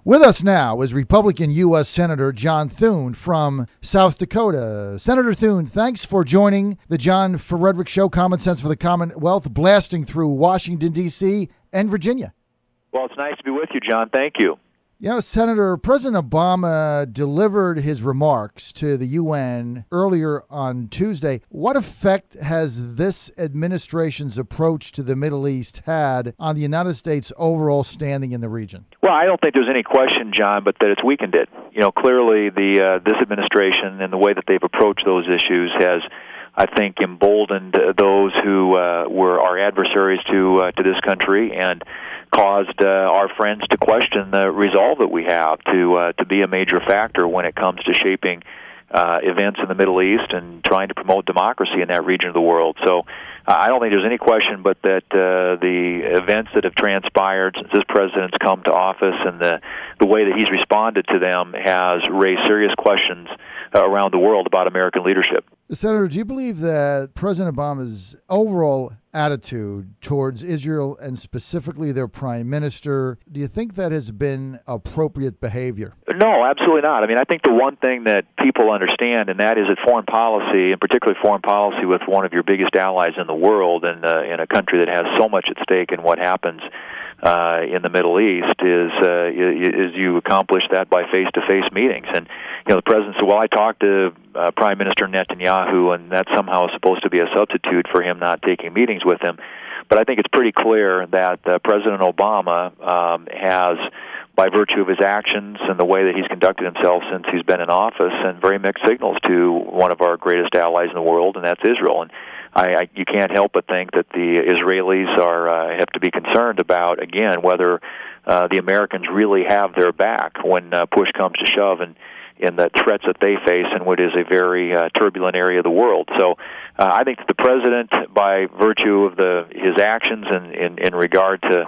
With us now is Republican U.S. Senator John Thune from South Dakota. Senator Thune, thanks for joining the John Frederick Show, Common Sense for the Commonwealth, blasting through Washington, D.C. and Virginia. Well, it's nice to be with you, John. Thank you. You know, Senator, President Obama delivered his remarks to the UN earlier on Tuesday. What effect has this administration's approach to the Middle East had on the United States' overall standing in the region? Well, I don't think there's any question, John, but that it's weakened it. You know, clearly this administration and the way that they've approached those issues has, I think, emboldened those who were our adversaries to this country and caused our friends to question the resolve that we have to be a major factor when it comes to shaping events in the Middle East and trying to promote democracy in that region of the world. So I don't think there's any question but that the events that have transpired since this president's come to office and the way that he's responded to them has raised serious questions around the world about American leadership. Senator, do you believe that President Obama's overall attitude towards Israel and specifically their prime minister, do you think that has been appropriate behavior? No, absolutely not. I mean, I think the one thing that people understand, and that is that foreign policy, and particularly foreign policy with one of your biggest allies in the world and in a country that has so much at stake in what happens in the Middle East, is you accomplish that by face-to-face meetings. And you know, the president said, well, I talked to Prime Minister Netanyahu, and that somehow is supposed to be a substitute for him not taking meetings with him. But I think it's pretty clear that President Obama has, by virtue of his actions and the way that he's conducted himself since he's been in office, sent very mixed signals to one of our greatest allies in the world, and that's Israel. And you can't help but think that the Israelis have to be concerned about, again, whether the Americans really have their back when push comes to shove and in the threats that they face in what is a very turbulent area of the world. So I think that the president, by virtue of his actions in regard to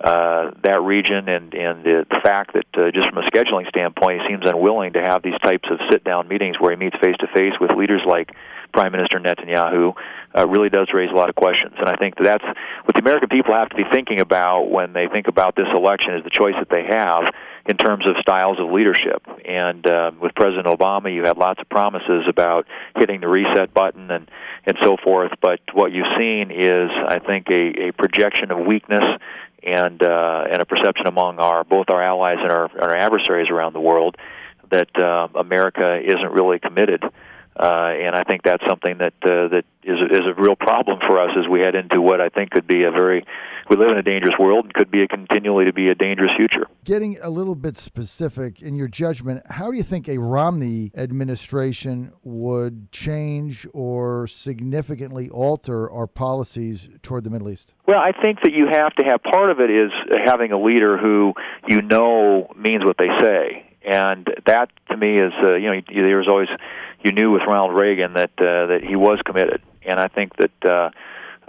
that region and the fact that just from a scheduling standpoint, he seems unwilling to have these types of sit-down meetings where he meets face-to-face with leaders like Prime Minister Netanyahu, really does raise a lot of questions. And I think that's what the American people have to be thinking about when they think about this election, is the choice that they have in terms of styles of leadership. And with President Obama, you had lots of promises about hitting the reset button and so forth. But what you've seen is, I think, a projection of weakness and a perception among both our allies and our adversaries around the world that America isn't really committed. And I think that's something that is a real problem for us as we head into what I think could be we live in a dangerous world and could continually to be a dangerous future. Getting a little bit specific, in your judgment, how do you think a Romney administration would change or significantly alter our policies toward the Middle East? Well, I think that you have to have, part of it is having a leader who you know means what they say. And that, to me, is, there was always, you knew with Ronald Reagan that he was committed. And I think that,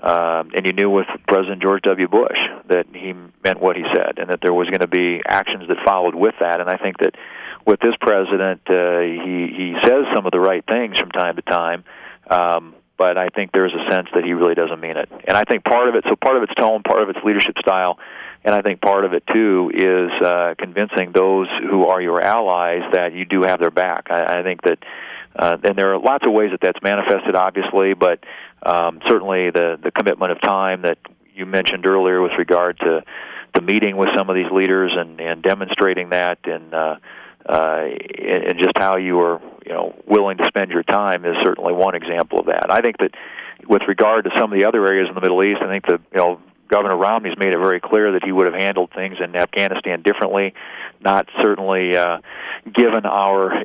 and you knew with President George W. Bush that he meant what he said and that there was going to be actions that followed with that. And I think that with this president, he says some of the right things from time to time, but I think there's a sense that he really doesn't mean it. And I think part of it's tone, part of it's leadership style, and I think part of it, too, is convincing those who are your allies that you do have their back. I think that, and there are lots of ways that that's manifested, obviously, but certainly the commitment of time that you mentioned earlier with regard to meeting with some of these leaders and demonstrating that and just how you are willing to spend your time is certainly one example of that. I think that with regard to some of the other areas in the Middle East, I think that Governor Romney's made it very clear that he would have handled things in Afghanistan differently, not certainly given our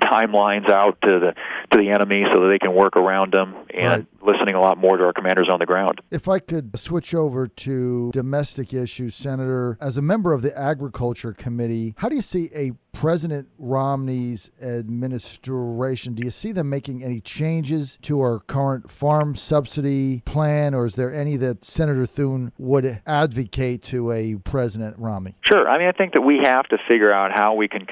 timelines out to the enemy so that they can work around them, and listening a lot more to our commanders on the ground. If I could switch over to domestic issues, Senator, as a member of the Agriculture Committee, how do you see a President Romney's administration? Do you see them making any changes to our current farm subsidy plan, or is there any that Senator Thune would advocate to a President Romney? Sure. I mean, I think that we have to figure out how we can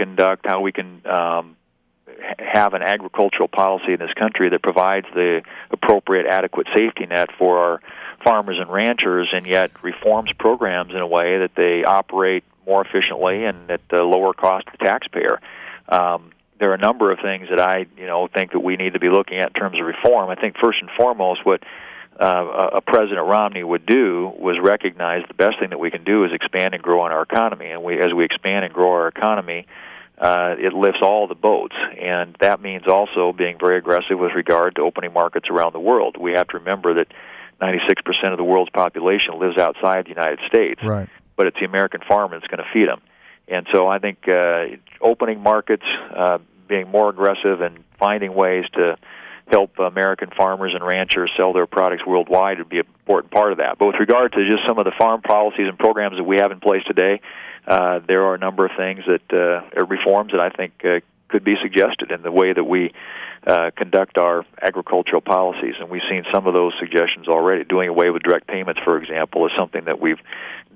have an agricultural policy in this country that provides the appropriate, adequate safety net for our farmers and ranchers, and yet reforms programs in a way that they operate more efficiently and at the lower cost to the taxpayer. There are a number of things that I think that we need to be looking at in terms of reform. I think first and foremost, what a President Romney would do was recognize the best thing that we can do is expand and grow on our economy. And as we expand and grow our economy, it lifts all the boats. And that means also being very aggressive with regard to opening markets around the world. We have to remember that 96% of the world's population lives outside the United States. Right. But it's the American farmer that's going to feed them. And so I think opening markets, being more aggressive and finding ways to help American farmers and ranchers sell their products worldwide would be an important part of that. But with regard to just some of the farm policies and programs that we have in place today, there are a number of things that are reforms that I think could be suggested in the way that we conduct our agricultural policies. And we've seen some of those suggestions already. Doing away with direct payments, for example, is something that we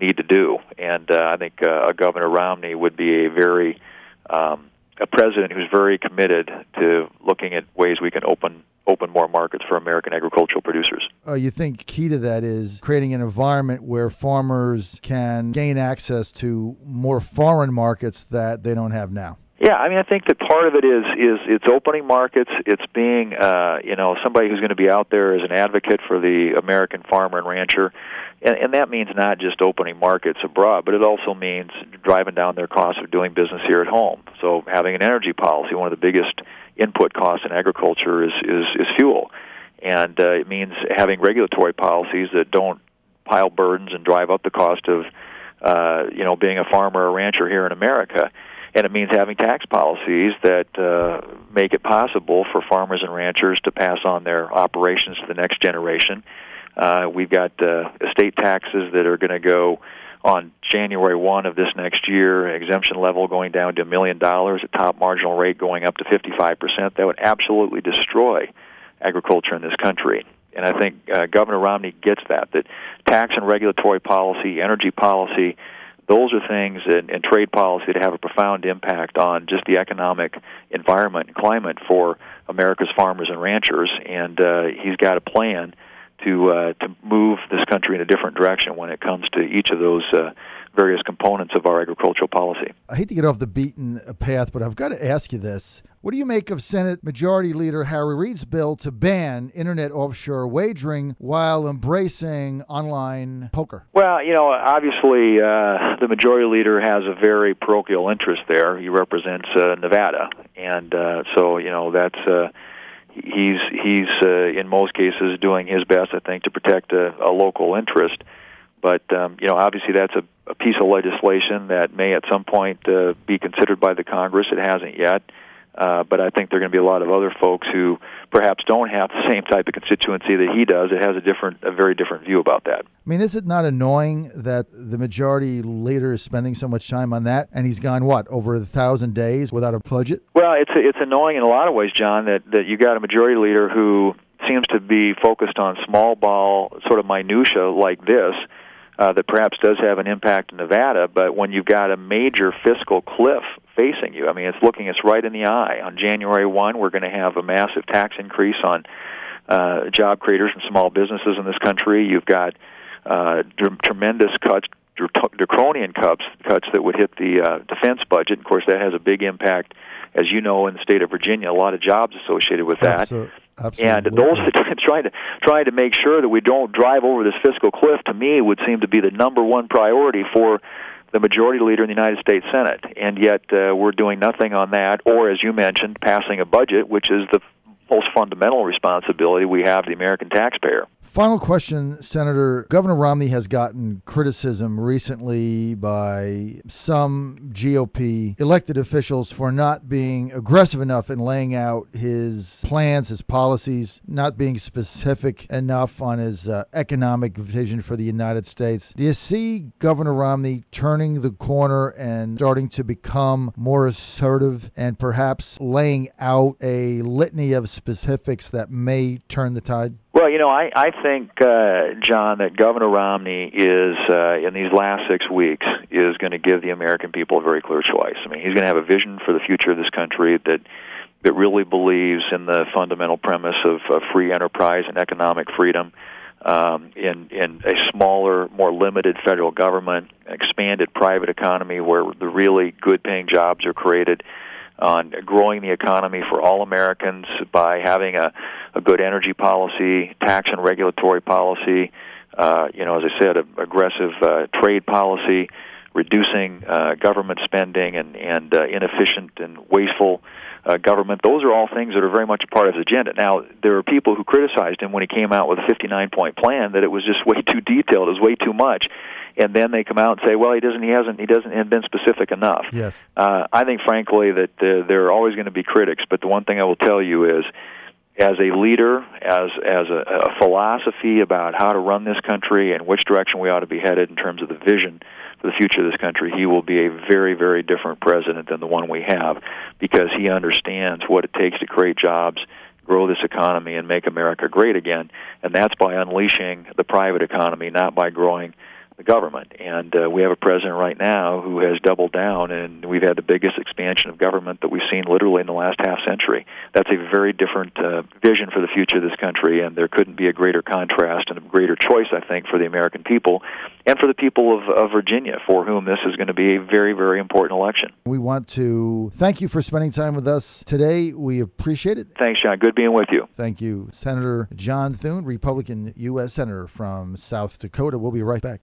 need to do. And I think Governor Romney would be a president who's very committed to looking at ways we can open more markets for American agricultural producers. You think key to that is creating an environment where farmers can gain access to more foreign markets that they don't have now? Yeah, I mean, I think that part of it is it's opening markets. It's being somebody who's going to be out there as an advocate for the American farmer and rancher. And that means not just opening markets abroad, but it also means driving down their costs of doing business here at home. So having an energy policy, one of the biggest input costs in agriculture is fuel. And it means having regulatory policies that don't pile burdens and drive up the cost of being a farmer or rancher here in America. And it means having tax policies that make it possible for farmers and ranchers to pass on their operations to the next generation. We've got estate taxes that are going to go on January 1 of this next year, exemption level going down to $1 million, a top marginal rate going up to 55%. That would absolutely destroy agriculture in this country. And I think Governor Romney gets that tax and regulatory policy, energy policy, those are things and trade policy that have a profound impact on just the economic environment and climate for America's farmers and ranchers. And he's got a plan to move this country in a different direction when it comes to each of those various components of our agricultural policy. I hate to get off the beaten path, but I've got to ask you this. What do you make of Senate Majority Leader Harry Reid's bill to ban internet offshore wagering while embracing online poker? Well, obviously the Majority Leader has a very parochial interest there. He represents Nevada, and so that's he's in most cases doing his best, I think, to protect a local interest. But obviously that's a piece of legislation that may at some point be considered by the Congress. It hasn't yet. But I think there are going to be a lot of other folks who perhaps don't have the same type of constituency that he does. It has a very different view about that. I mean, is it not annoying that the Majority Leader is spending so much time on that, and he's gone, over 1,000 days without a budget? Well, it's annoying in a lot of ways, John, that you got a Majority Leader who seems to be focused on small ball, sort of minutia like this, that perhaps does have an impact in Nevada, but when you've got a major fiscal cliff facing you, I mean, it's looking us right in the eye. On January 1, we're going to have a massive tax increase on job creators and small businesses in this country. You've got tremendous cuts, draconian cuts that would hit the defense budget. Of course, that has a big impact, as you know, in the state of Virginia, a lot of jobs associated with that. Absolutely. And those trying to make sure that we don't drive over this fiscal cliff, to me, would seem to be the number one priority for the Majority Leader in the United States Senate. And yet we're doing nothing on that, or, as you mentioned, passing a budget, which is the most fundamental responsibility we have, the American taxpayer. Final question, Senator. Governor Romney has gotten criticism recently by some GOP elected officials for not being aggressive enough in laying out his plans, his policies, not being specific enough on his economic vision for the United States. Do you see Governor Romney turning the corner and starting to become more assertive and perhaps laying out a litany of specifics that may turn the tide? Well, I think, John, that Governor Romney is, in these last 6 weeks, is going to give the American people a very clear choice. I mean, he's going to have a vision for the future of this country that really believes in the fundamental premise of free enterprise and economic freedom. in a smaller, more limited federal government, expanded private economy where the really good-paying jobs are created, on growing the economy for all Americans by having a good energy policy, tax and regulatory policy, as I said, aggressive trade policy, reducing government spending and inefficient and wasteful government. Those are all things that are very much a part of his agenda. Now, there are people who criticized him when he came out with a 59-point plan that it was just way too detailed, it was way too much. And then they come out and say, well, he hasn't been specific enough. Yes. I think, frankly, that there are always going to be critics, but the one thing I will tell you is, as a leader, as a philosophy about how to run this country and which direction we ought to be headed in terms of the vision for the future of this country, he will be a very, very different president than the one we have, because he understands what it takes to create jobs, grow this economy, and make America great again. And that's by unleashing the private economy, not by growing the government. And we have a president right now who has doubled down, and we've had the biggest expansion of government that we've seen literally in the last half century. That's a very different vision for the future of this country, and there couldn't be a greater contrast and a greater choice, I think, for the American people and for the people of Virginia, for whom this is going to be a very, very important election. We want to thank you for spending time with us today. We appreciate it. Thanks, John. Good being with you. Thank you. Senator John Thune, Republican U.S. Senator from South Dakota. We'll be right back.